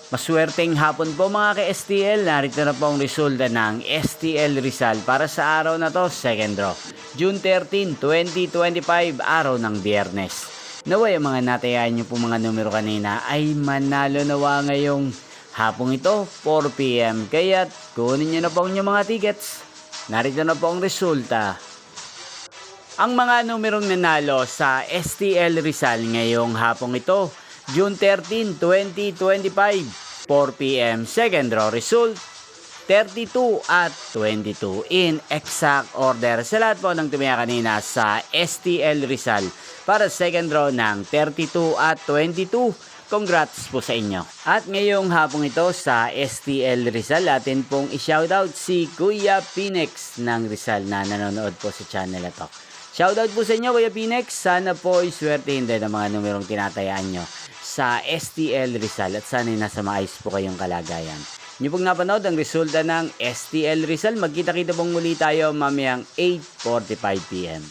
Maswerteng hapon po mga ka-STL, narito na po ang resulta ng STL Rizal para sa araw na to, second draw. June 13, 2025, araw ng Biyernes. Naway ang mga natayaan nyo po mga numero kanina ay manalo nawa ngayong hapong ito, 4 PM. Kaya't kunin nyo na po ang inyong mga tickets. Narito na po ang resulta. Ang mga numerong nanalo sa STL Rizal ngayong hapong ito, June 13, 2025, 4 PM, second draw result, 32 at 22 in exact order sa lahat po ng tumaya kanina sa STL Rizal para second draw ng 32 at 22. Congrats po sa inyo. At ngayong hapong ito sa STL Rizal, atin pong i-shoutout si Kuya Pinex ng Rizal na nanonood po sa channel na to. Shoutout po sa inyo Kuya Pinex, sana po iswertehin din ang mga numerong tinatayaan nyo sa STL Rizal at sana nasa maayos po kayong kalagayan. Nyo pong napanood ang resulta ng STL Rizal. Magkita-kita pong muli tayo mamayang 8:45 PM.